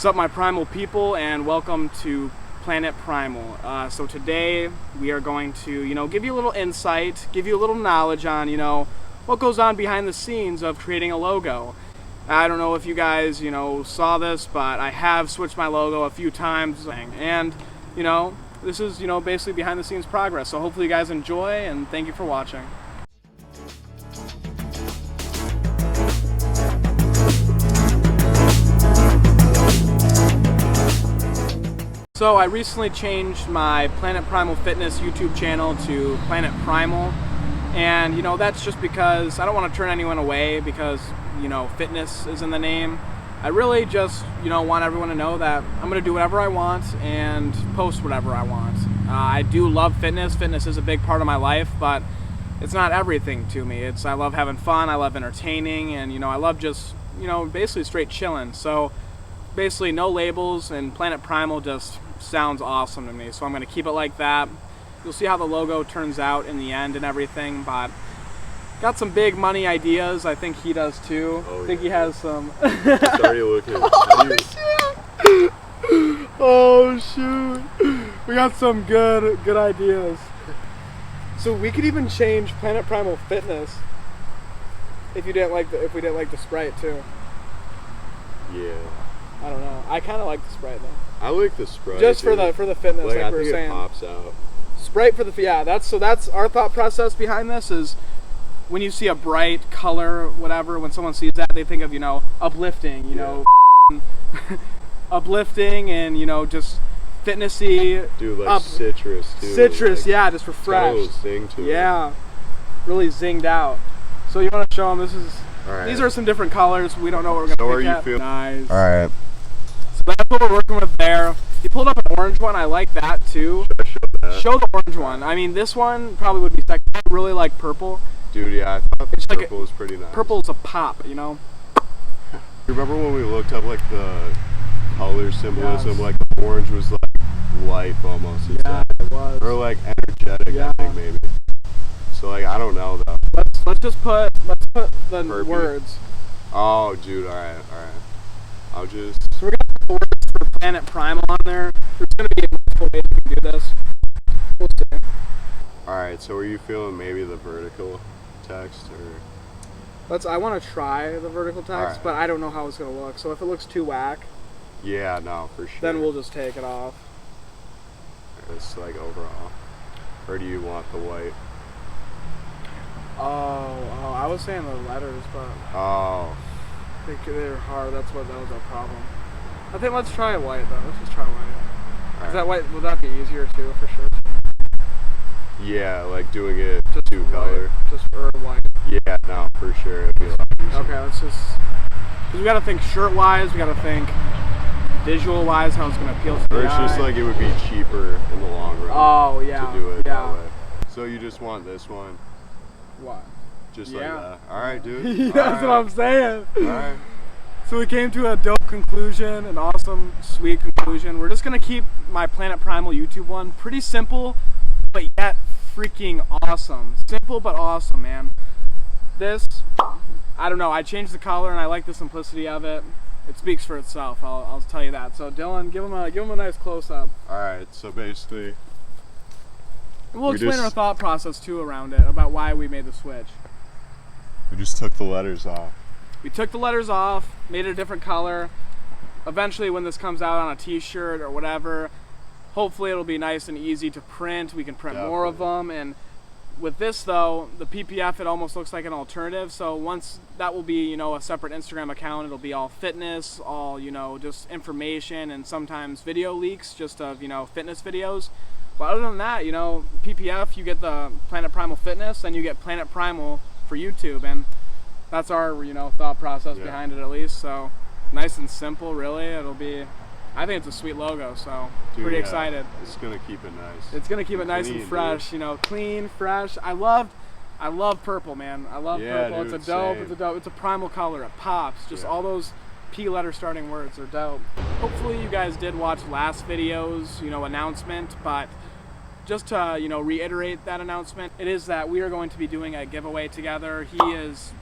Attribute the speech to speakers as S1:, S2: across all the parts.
S1: What's up, my Primal people, and welcome to Planet Primal. So today we are going to, give you a little insight, give you a little knowledge on, what goes on behind the scenes of creating a logo. I don't know if you guys, saw this, but I have switched my logo a few times, and, this is, basically behind the scenes progress. So hopefully you guys enjoy, and thank you for watching. So I recently changed my Planet Primal Fitness YouTube channel to Planet Primal, and that's just because I don't want to turn anyone away because fitness is in the name. I really just want everyone to know that I'm going to do whatever I want and post whatever I want. I do love fitness. Fitness is a big part of my life, but it's not everything to me. I love having fun, I love entertaining, and I love just basically straight chilling. So basically no labels, and Planet Primal just sounds awesome to me, so I'm going to keep it like that. You'll see how the logo turns out in the end and everything, but got some big money ideas. I think he does too. I think he has some.
S2: Sorry, looking.
S1: Oh shoot! We got some good ideas. So we could even change Planet Primal Fitness if we didn't like the Sprite too.
S2: Yeah.
S1: I don't know. I kind of like the Sprite though.
S2: I like the Sprite.
S1: Just for the fitness, like we were saying.
S2: It pops out. Sprite
S1: for the that's our thought process behind this is when you see a bright color, whatever. When someone sees that, they think of uplifting, uplifting, and just fitnessy.
S2: Dude, like citrus too.
S1: Citrus,
S2: like,
S1: just refreshed.
S2: Got a little zing to
S1: it. Really zinged out. So you want to show them? These are some different colors. We don't know what we're gonna pick at. Nice.
S2: All right.
S1: So that's what we're working with there. You pulled up an orange one. I like that too.
S2: Should I show that?
S1: Show the orange one. I mean, this one probably would be second. I really like purple.
S2: Dude, yeah, I thought purple was pretty nice.
S1: Purple's a pop,
S2: You remember when we looked up like the color symbolism? Yes. Like the orange was like life almost.
S1: Yeah, it was.
S2: Or like energetic, I think maybe. So like I don't know though.
S1: Let's put the
S2: Perpy.
S1: Words.
S2: Oh, dude, all right. I'll just.
S1: So we're gonna put the words for Planet Primal on there. There's gonna be multiple ways we can do this. We'll see.
S2: All right. So are you feeling maybe the vertical text or?
S1: I want to try the vertical text, but I don't know how it's gonna look. So if it looks too whack.
S2: Yeah, no, for sure.
S1: Then we'll just take it off.
S2: It's like overall. Or do you want the white?
S1: Oh, I was saying the letters, but they're hard. That was our problem. I think let's try white though. Let's just try white. Is that white? Would that be easier too, for sure?
S2: Yeah, like doing it
S1: just
S2: two color.
S1: Just white.
S2: Yeah, no, for sure. It'd be a lot easier.
S1: Okay, let's just. Because we gotta think shirt-wise. We gotta think visual-wise how it's gonna appeal to the eye.
S2: Or it's just like it would be cheaper in the long run.
S1: Oh yeah.
S2: To do it that way. So you just want this one.
S1: What?
S2: Just like that. Alright, dude.
S1: That's what I'm saying.
S2: Alright.
S1: So we came to a dope conclusion, an awesome, sweet conclusion. We're just going to keep my Planet Primal YouTube one pretty simple, but yet freaking awesome. Simple but awesome, man. This, I don't know, I changed the color and I like the simplicity of it. It speaks for itself, I'll tell you that. So Dylan, give him a nice close-up.
S2: Alright, so basically...
S1: We'll explain our thought process too around it, about why we made the switch.
S2: We just took the letters off.
S1: We took the letters off, made it a different color. Eventually when this comes out on a t-shirt or whatever, hopefully it'll be nice and easy to print. We can print more of them. And with this though, the PPF, it almost looks like an alternative. So once that will be, a separate Instagram account, it'll be all fitness, all, just information and sometimes video leaks just of, fitness videos. But other than that, PPF, you get the Planet Primal Fitness, and you get Planet Primal for YouTube, and that's our, thought process behind it at least. So nice and simple, really. I think it's a sweet logo, so pretty excited.
S2: It's gonna keep it nice.
S1: It's gonna keep it nice and fresh, clean, fresh. I love purple, man. I love purple.
S2: Dude,
S1: it's a primal color. It pops. Just all those P letter starting words are dope. Hopefully you guys did watch last video's, announcement, but just to, reiterate that announcement, it is that we are going to be doing a giveaway together. He is,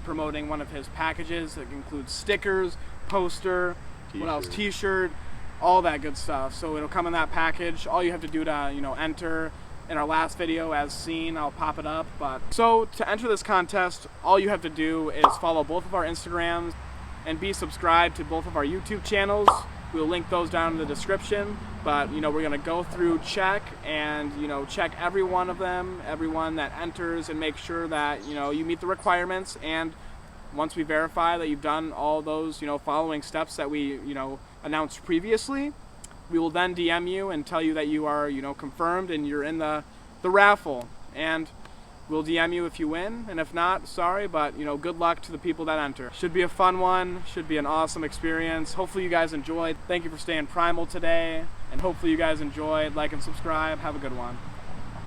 S1: promoting one of his packages that includes stickers, poster, what else? T-shirt, all that good stuff. So it'll come in that package. All you have to do to, you know, enter in our last video as seen, I'll pop it up. But so to enter this contest, all you have to do is follow both of our Instagrams and be subscribed to both of our YouTube channels. We'll link those down in the description. But you know, we're gonna go through, check, and you know, check every one of them, everyone that enters, and make sure that you know you meet the requirements. And once we verify that you've done all those, you know, following steps that we, you know, announced previously, we will then DM you and tell you that you are, you know, confirmed and you're in the raffle. And we'll DM you if you win, and if not, sorry, but you know, good luck to the people that enter. Should be a fun one, should be an awesome experience. Hopefully you guys enjoyed. Thank you for staying primal today, and hopefully you guys enjoyed. Like and subscribe. Have a good one.